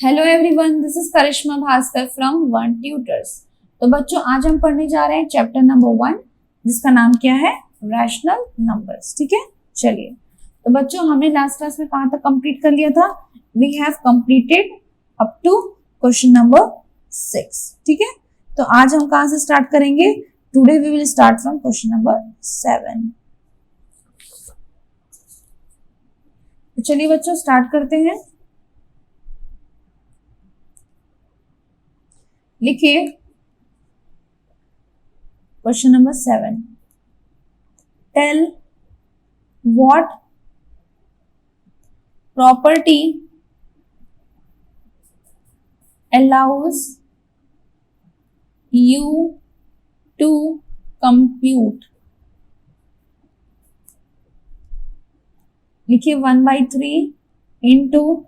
Hello everyone, this is Karishma Bhaskar from One Tutors. तो बच्चों, आज हम पढ़ने जा रहे हैं चैप्टर नंबर 1, जिसका नाम क्या है? Rational numbers. ठीक है, चलिए। तो बच्चों, हमने लास्ट क्लास में कहां तक कंप्लीट कर लिया था? We have completed up to question number 6। ठीक है, तो आज हम कहां से स्टार्ट करेंगे? Today we will start from question number 7। तो चलिए बच्चों, स्टार्ट करते हैं। लिखिए question number 7। Tell what property allows you to compute। लिखिए 1/3 into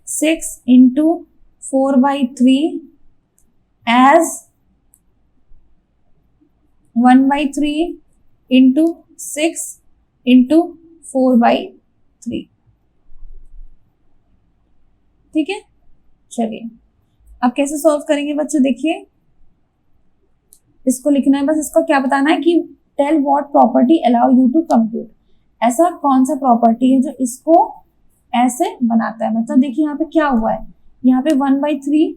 6 into 4/3 as 1/3 into 6 into 4/3। ठीक है, चलिए अब कैसे सॉल्व करेंगे बच्चों? देखिए, इसको लिखना है, बस इसको क्या बताना है कि tell what property allow you to compute. ऐसा कौन सा प्रॉपर्टी है जो इसको ऐसे बनाता है? मतलब देखिए यहाँ पे क्या हुआ है, यहाँ पे 1/3,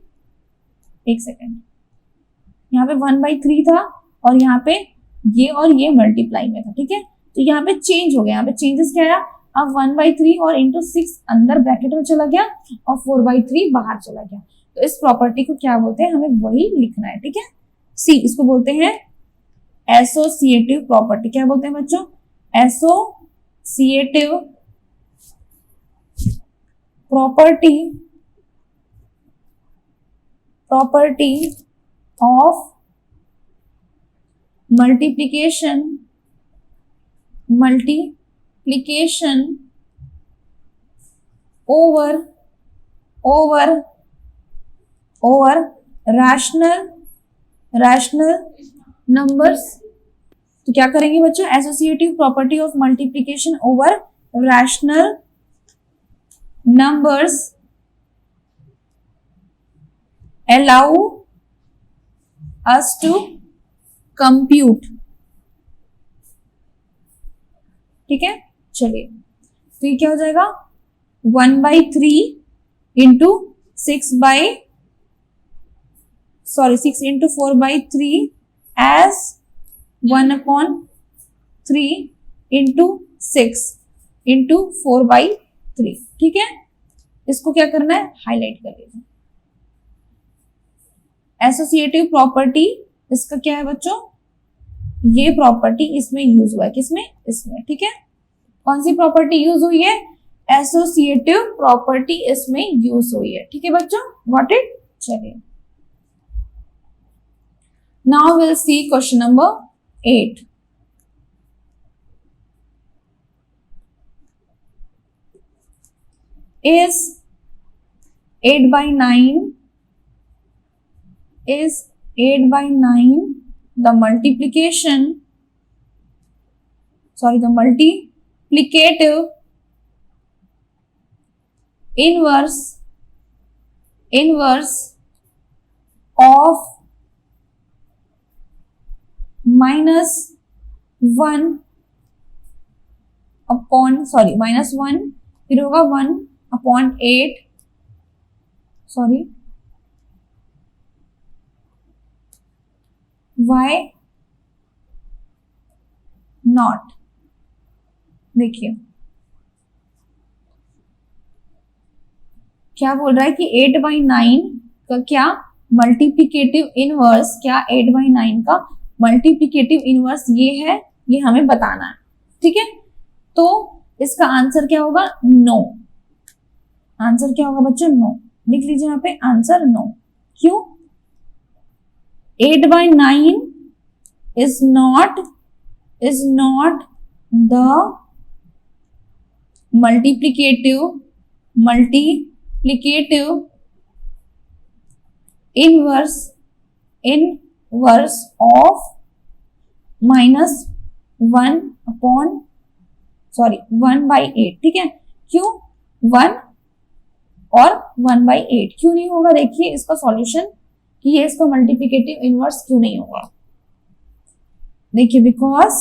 एक सेकेंड, यहाँ पे 1/3 था और यहाँ पे ये और ये मल्टीप्लाई में था। ठीक है, तो यहाँ पे चेंज हो गया। यहाँ पे चेंजेस क्या आया? अब 1/3 और इंटू 6 अंदर ब्रैकेट में चला गया और 4/3 बाहर चला गया। तो इस प्रॉपर्टी को क्या बोलते हैं? हमें वही लिखना है। ठीक है, सी, इसको बोलते हैं एसोसिएटिव प्रॉपर्टी। क्या बोलते हैं बच्चों? Associative property of multiplication over rational numbers. तो क्या करेंगे बच्चों? Associative property of multiplication over rational numbers allow us to compute। ठीक है, चलिए, तो ये क्या हो जाएगा? 1/3 into 6 into 4/3 as 1/3 into 6 into 4/3। ठीक है, इसको क्या करना है? हाईलाइट कर लीजिए। एसोसिएटिव प्रॉपर्टी, इसका क्या है बच्चों? ये प्रॉपर्टी इसमें यूज हुआ है। किसमें? इसमें। ठीक है, कौन सी प्रॉपर्टी यूज हुई है? एसोसिएटिव प्रॉपर्टी इसमें यूज हुई है। ठीक है बच्चों, गॉट इट? चलिए, now will see question number 8। is 8/9 the multiplicative inverse of -1 फिर होगा 1/8, why not? देखिए क्या बोल रहा है कि 8/9 का क्या मल्टीप्लिकेटिव इनवर्स, क्या 8/9 का मल्टीप्लिकेटिव इनवर्स ये है, ये हमें बताना है। ठीक है, तो इसका आंसर क्या होगा? नो। आंसर क्या होगा बच्चों? नो। लिख लीजिए यहाँ पे आंसर नो। क्यों? 8/9 is not the multiplicative inverse of -1/8। ठीक है, क्यों? 1 और 1/8 क्यों नहीं होगा? देखिए इसका सॉल्यूशन कि ये इसका मल्टीप्लिकेटिव इनवर्स क्यों नहीं होगा। देखिए बिकॉज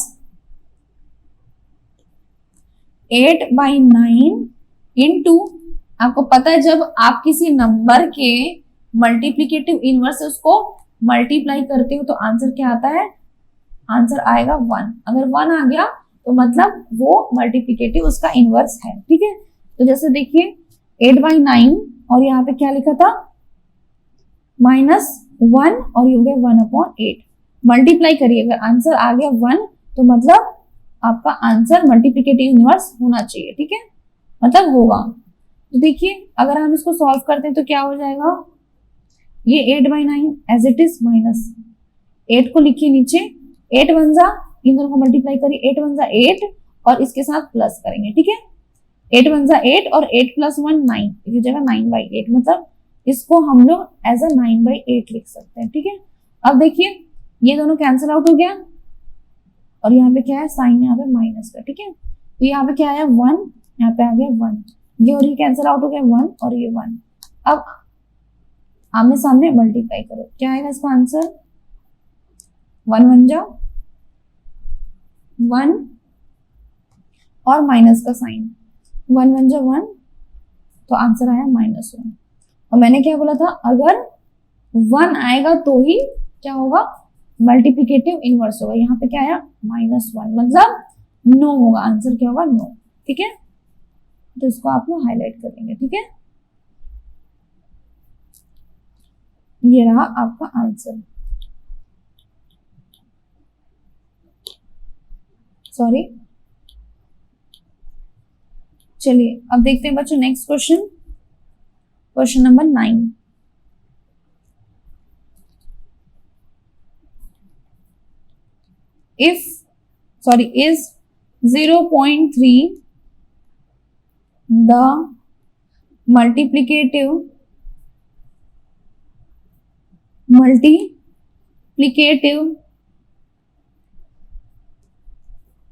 8/9 इंटू, आपको पता है जब आप किसी नंबर के मल्टीप्लिकेटिव इनवर्स से उसको मल्टीप्लाई करते हो तो आंसर क्या आता है? आंसर आएगा 1। अगर 1 आ गया तो मतलब वो मल्टीप्लिकेटिव उसका इनवर्स है। ठीक है, तो जैसे देखिए 8/9 और यहाँ पे क्या लिखा था -1 और ये हो गया 1/8। मल्टीप्लाई करिए, अगर आंसर आ गया 1 तो मतलब आपका आंसर मल्टीप्लिकेटिव इनवर्स होना चाहिए। ठीक है, मतलब होगा। तो देखिए अगर हम इसको सॉल्व करते हैं तो क्या हो जाएगा, ये 8/9 एज इट इज माइनस 8 को लिखिए नीचे, 8 1 जा, इन दोनों को मल्टीप्लाई करिए, 8 1 जा 8 और इसके साथ प्लस करेंगे। ठीक है, 8 1 जा 8 और 8 + 1 9, ये जगह 9/8, मतलब इसको हम लोग एज अ 9/8 लिख सकते हैं। ठीक है, अब देखिए ये दोनों कैंसिल आउट हो गया और यहाँ पे क्या है, साइन यहाँ पे माइनस का। ठीक है, तो यहाँ पे क्या आया 1, यहाँ पे आ गया 1, ये और ये कैंसिल आउट हो गया 1 और ये 1। अब आमने सामने मल्टीप्लाई करो, क्या आएगा इसका आंसर, 1 1 जा 1 और माइनस का साइन, 1 1 जा 1, तो आंसर आया -1। और मैंने क्या बोला था, अगर 1 आएगा तो ही क्या होगा, मल्टीप्लिकेटिव इनवर्स होगा। यहाँ पे क्या आया -1, मतलब नो होगा, आंसर क्या होगा, नो। ठीक है, तो इसको आप लोग हाईलाइट करेंगे। ठीक है, ये रहा आपका आंसर। सॉरी, चलिए अब देखते हैं बच्चों next question, question number 9। is 0.3 the multiplicative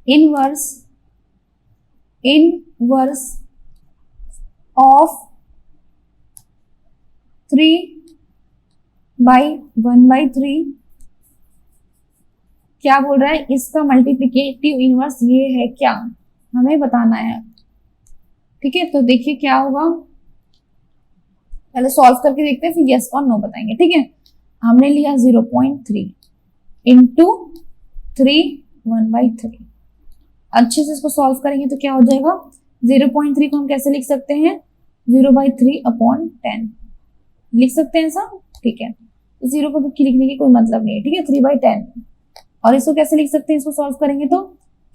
inverse of 3/1/3, क्या बोल रहा है, इसका मल्टीप्लिकेटिव इनवर्स ये है क्या, हमें बताना है। ठीक है, तो देखिए क्या होगा, पहले सॉल्व करके देखते हैं, फिर यस और नो बताएंगे। ठीक है, हमने लिया 0.3 इंटू 3/1/3, अच्छे से इसको सॉल्व करेंगे तो क्या हो जाएगा, 0.3 को हम कैसे लिख सकते हैं, 0/3/10 लिख सकते हैं ऐसा। ठीक है, तो 0 को लिखने की कोई मतलब नहीं है। ठीक है, 3/10, और इसको कैसे लिख सकते हैं, इसको सॉल्व करेंगे तो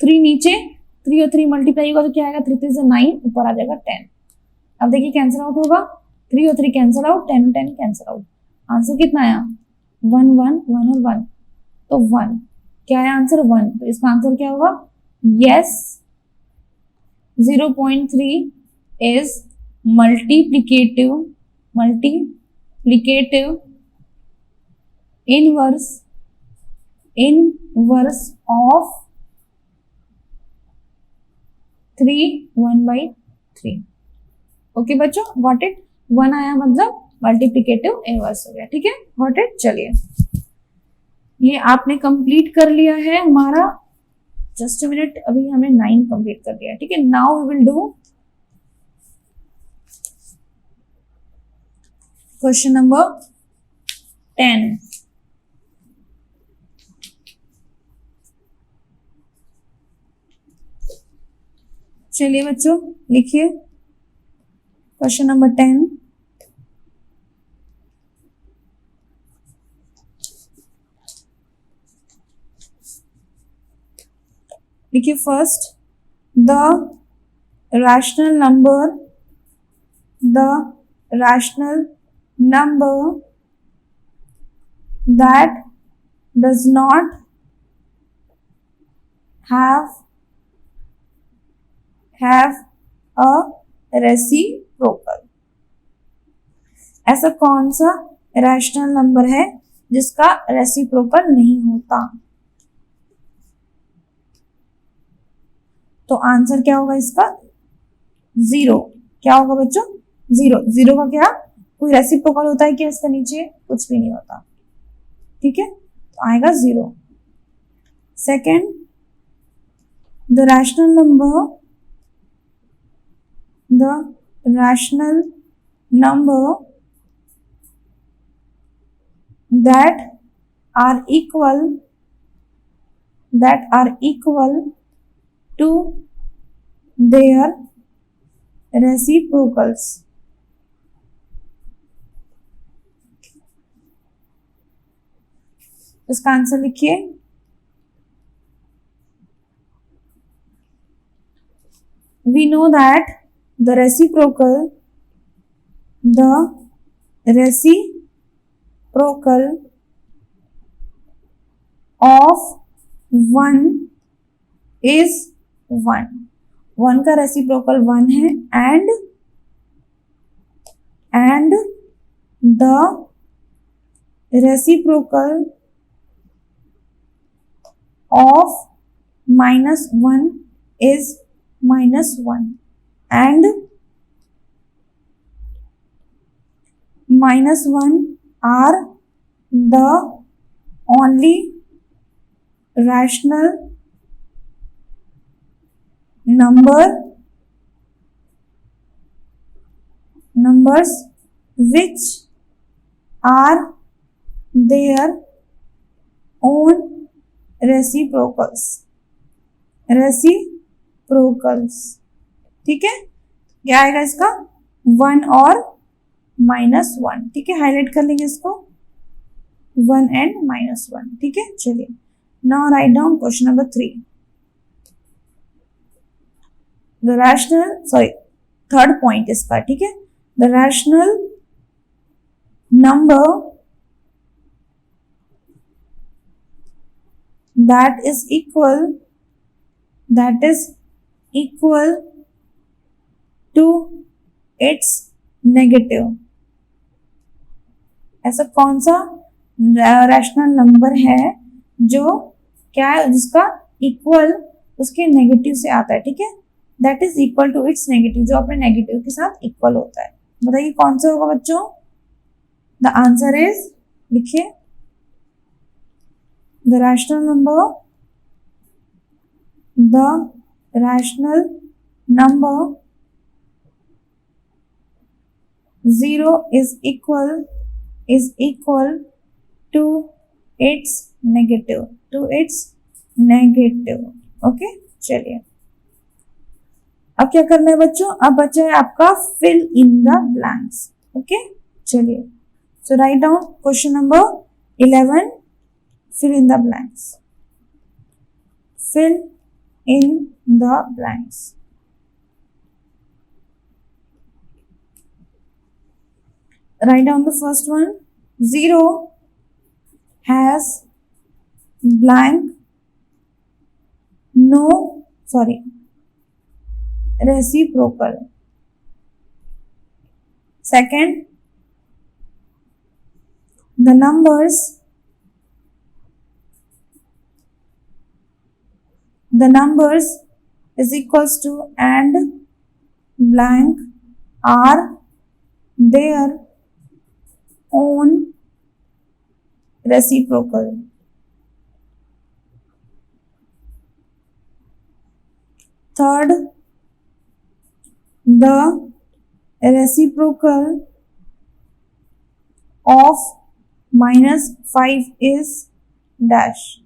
3 नीचे, 3 और 3 मल्टीप्लाई होगा तो क्या आएगा, 3 3 से 9, ऊपर आ जाएगा 10। अब देखिए कैंसिल आउट होगा, 3 और 3 कैंसिल आउट, 10 और 10 कैंसिल आउट, आंसर कितना आया, 1 1 1 और 1, तो 1, क्या है आंसर 1, तो इसका आंसर क्या होगा, yes 0.3 is multiplicative inverse of 3/1/3। Okay बच्चों, गॉट इट, 1 आया मतलब मल्टीप्लिकेटिव इनवर्स हो गया। ठीक है, गॉट इट। चलिए ये आपने कंप्लीट कर लिया है हमारा, जस्ट अ मिनट, अभी हमने 9 कंप्लीट कर दिया। ठीक है, now we will do question number 10। चलिए बच्चों लिखिए क्वेश्चन नंबर 10। देखिए first, the rational number that does not have a reciprocal, ऐसा कौन सा रैशनल नंबर है जिसका रेसिप्रोकल नहीं होता, तो आंसर क्या होगा इसका, 0। क्या होगा बच्चों, जीरो, जीरो का क्या, कोई रेसिप्रोकल होता है क्या इसका नीचे, कुछ भी नहीं होता, ठीक है, तो आएगा zero. Second, the rational number, the rational number that are equal to their reciprocals, इसका आंसर लिखिए। We know that the reciprocal of 1 is 1, 1 का रेसिप्रोकल 1 है, and the reciprocal of -1 is -1, and -1 are the only rational numbers which are their own reciprocals, ठीक है, क्या आएगा इसका, 1 और -1, ठीक है, हाईलाइट कर लेंगे इसको, 1 and -1, ठीक है। चलिए, now right down question number 3। The rational, sorry, third point इसका, ठीक है, the rational number that is equal to its negative, ऐसा कौन सा रैशनल नंबर है जो क्या है, जिसका इक्वल उसके नेगेटिव से आता है, ठीक है, that is equal to its negative, जो अपने नेगेटिव के साथ इक्वल होता है, बताइए कौन सा होगा बच्चों। द आंसर इज, लिखिए, the rational number 0 is equal to its negative, okay. चलिए, अब क्या करना है बच्चों, अब बचा है आपका fill in the blanks, okay. चलिए, so write down question number 11, fill in the blanks, fill in the blanks। Write down the first one, 0 has blank, reciprocal। Second, the numbers is equals to and blank are their own reciprocal। Third, the reciprocal of -5 is dash।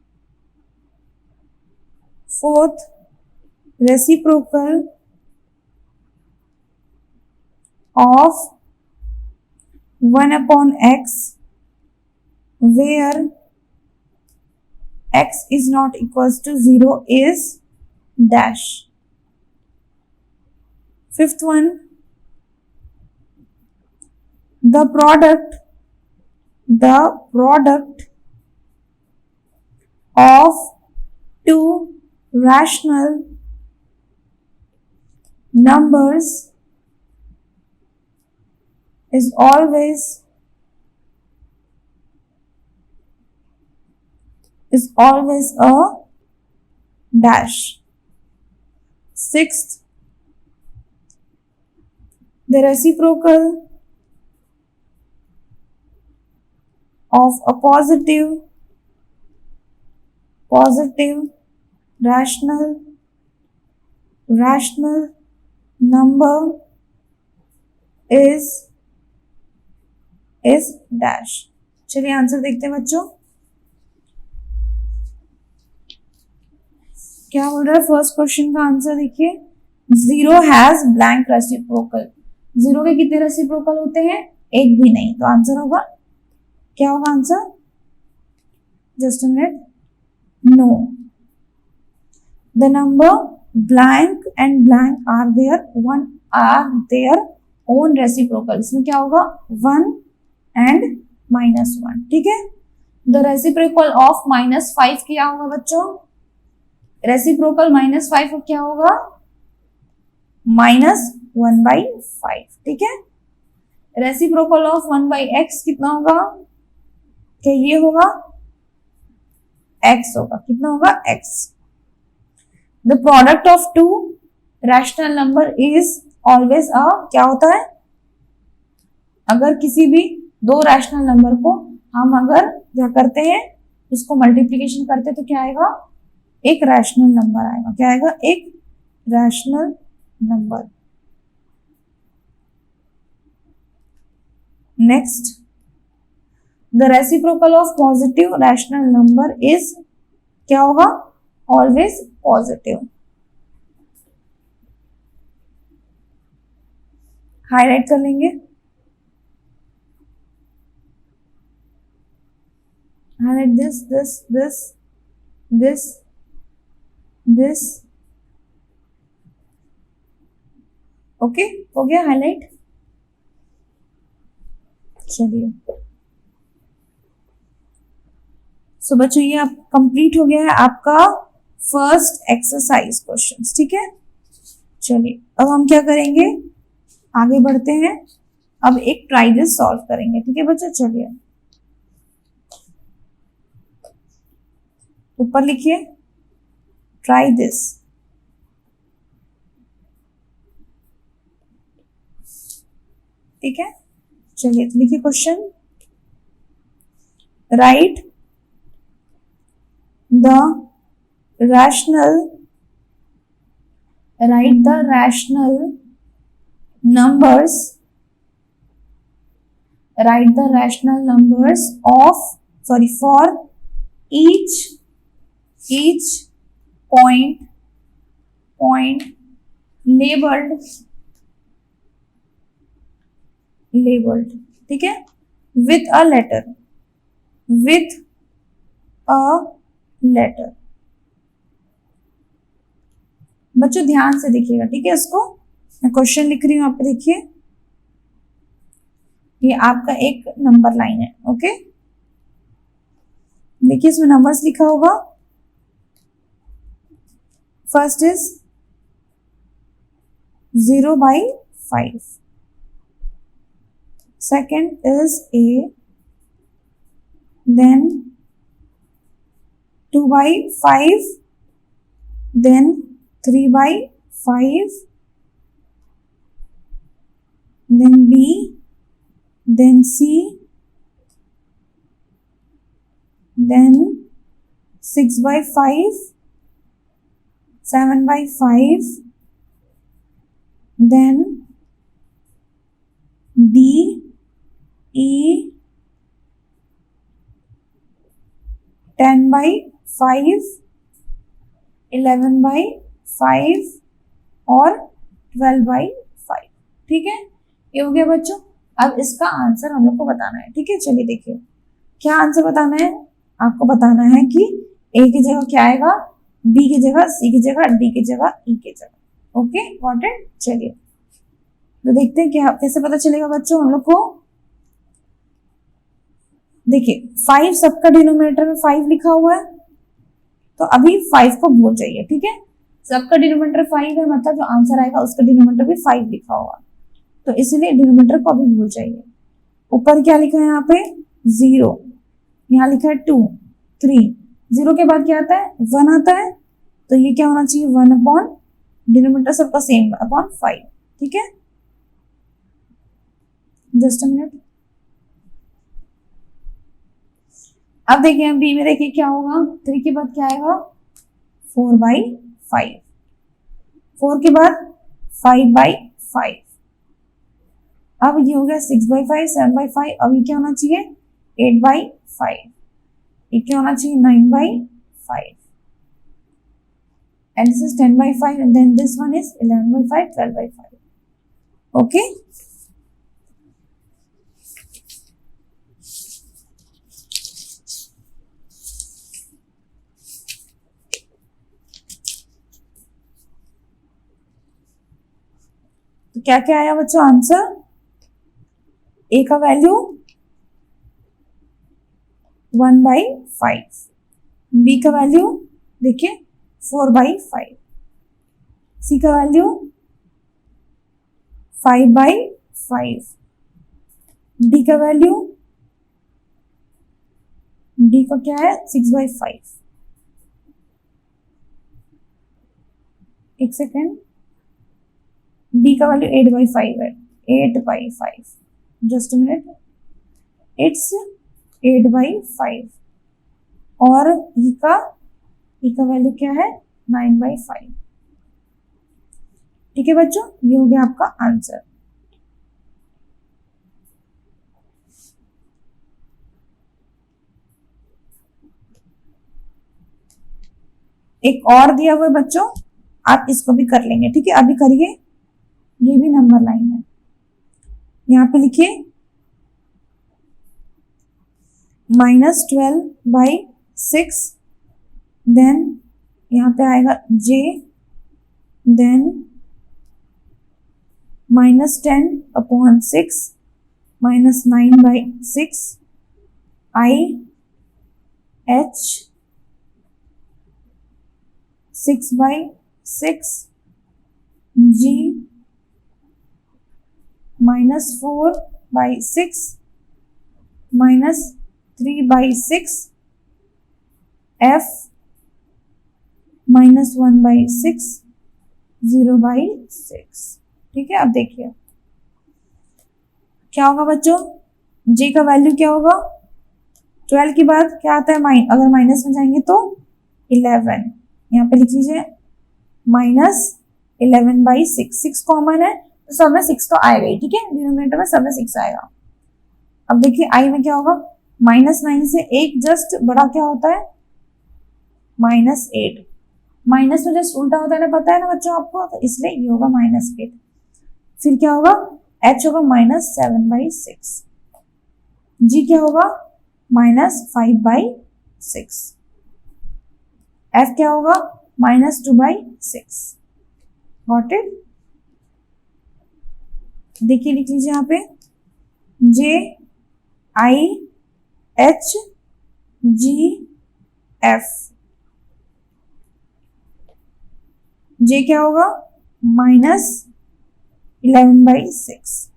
Fourth, reciprocal of 1/x where x is not equals to 0 is dash। Fifth one, the product of two rational numbers is always a dash। Sixth, The reciprocal of a positive rational number is dash। चलिए answer देखते हैं बच्चों, क्या बोल रहा है। First question का answer देखिए, zero has blank reciprocal. Zero के कितने रेसिप्रोकल होते हैं? एक भी नहीं। तो आंसर होगा, क्या होगा answer? Just a minute, no. The number blank and blank are their own reciprocal. इसमें क्या होगा? 1 एंड -1। ठीक है। द रेसिप्रोकल ऑफ -5 क्या होगा बच्चों? रेसिप्रोकल -5 को क्या होगा? -1/5। ठीक है। रेसिप्रोकल ऑफ 1/x कितना होगा? क्या ये होगा? x होगा। कितना होगा? x। The product of to rational number is always a, क्या होता है? अगर किसी भी दो रैशनल नंबर को हम अगर क्या करते हैं, उसको मल्टीप्लीकेशन करते हैं तो क्या आएगा? एक रैशनल नंबर आएगा। क्या आएगा? एक rational number. Next, the reciprocal of positive rational number is, क्या होगा? Always positive. हाईलाइट कर लेंगे। Highlight this. ओके, हो गया हाईलाइट। चलिए, सो बच्चों ये आप कंप्लीट हो गया है आपका फर्स्ट एक्सरसाइज क्वेश्चंस। ठीक है। चलिए अब हम क्या करेंगे, आगे बढ़ते हैं। अब एक ट्राई दिस सॉल्व करेंगे। ठीक है बच्चों, चलिए ऊपर लिखिए ट्राई दिस। ठीक है। चलिए तो लिखिए question, right the rational numbers of, sorry, for each point labeled, ठीक है, with a letter। बच्चों ध्यान से देखिएगा। ठीक है, इसको मैं क्वेश्चन लिख रही हूं, आप देखिए। ये आपका एक नंबर लाइन है। ओके, देखिए इसमें नंबर्स लिखा होगा। First is 0/5, second is a, then 2/5, then 3/5, then B, then C, then 6/5, 7/5, then D, E, 10/5, 11/5 और 12/5। ठीक है, ये हो गया बच्चों। अब इसका आंसर हम लोग को बताना है। ठीक है, चलिए देखिए क्या आंसर बताना है। आपको बताना है कि ए की जगह क्या आएगा, बी की जगह, सी की जगह, डी की जगह, ई की जगह। Okay, got it. चलिए तो देखते हैं क्या कैसे पता चलेगा बच्चों हम लोग को। देखिए 5 सबका डिनोमिनेटर में 5 लिखा हुआ है, तो अभी 5 को भूल जाइए। ठीक है, सबका डिनोमिनेटर 5 है, मतलब जो आंसर आएगा उसका डिनोमिनेटर भी 5 लिखा होगा, तो इसलिए डिनोमिनेटर को अभी भूल जाइए। ऊपर क्या लिखा है यहाँ पे? 0, यहाँ लिखा है 2, 3। 0 के बाद क्या आता है? 1 आता है, तो ये क्या होना चाहिए? 1 अपॉन डिनोमिनेटर सबका सेम अपॉन 5। ठीक है, जस्ट अ मिनट। अब देखिए बी में देखिए क्या होगा, 3 के बाद क्या आएगा 4/5, 4 के बाद 5/5, अब ये हो गया 6/5, 7/5, अब ये क्या होना चाहिए 8/5, ये क्या होना चाहिए 9/5, and this is 10/5, and then this one is 11/5, 12/5. Okay. तो क्या क्या आया बच्चों आंसर, ए का वैल्यू 1/5, बी का वैल्यू देखिए 4/5, सी का वैल्यू 5/5, डी का वैल्यू, डी का क्या है 6/5, एक सेकेंड, डी का वैल्यू 8/5 है, 8/5, जस्ट मिनट, इट्स 8/5, और ई का वैल्यू क्या है 9/5। ठीक है बच्चों, ये हो गया आपका आंसर। एक और दिया हुआ है बच्चों, आप इसको भी कर लेंगे, ठीक है, अभी करिए, ये भी नंबर लाइन है, यहां पे लिखिए -12/6, देन यहां पे आएगा j, then -10/6, -9/6, i, h, 6/6, g, -4/6, -3/6, f, -1/6, 0/6। ठीक है, अब देखिए क्या होगा बच्चों, j का वैल्यू क्या होगा, 12 के बाद क्या आता है अगर माइनस में जाएंगे तो 11, यहाँ पे लिख लीजिए -11/6, 6 कॉमन है तो सब में 6 तो आएगा ही, ठीक है, डिनोमिनेटर में सब में 6 आएगा। अब देखिए i में क्या होगा, -9 से एक जस्ट बड़ा क्या होता है -8, माइनस तो जस्ट उल्टा होता है ना, पता है ना बच्चों आपको, तो इसलिए ये होगा -8, फिर क्या होगा h होगा -7/6, g क्या होगा -5/6, f क्या होगा -2/6। Got it. देखिए लिख लीजिए यहाँ पे j i h g f, j क्या होगा -11/6,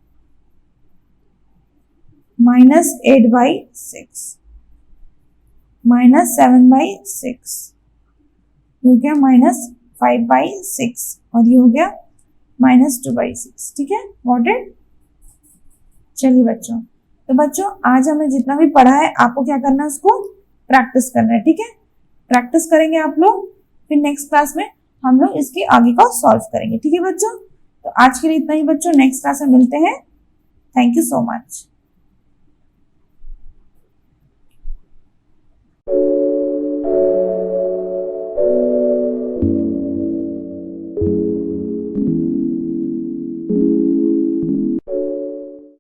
-8/6, -7/6, ये हो गया -5/6, और ये हो गया -2/6। ठीक है, गॉट इट। चलिए बच्चों, तो बच्चों आज हमने जितना भी पढ़ा है आपको क्या करना है, उसको प्रैक्टिस करना है, ठीक है, प्रैक्टिस करेंगे आप लोग, फिर नेक्स्ट क्लास में हम लोग इसके आगे का सॉल्व करेंगे। ठीक है बच्चों, तो आज के लिए इतना ही बच्चों, नेक्स्ट क्लास में मिलते हैं। Thank you so much.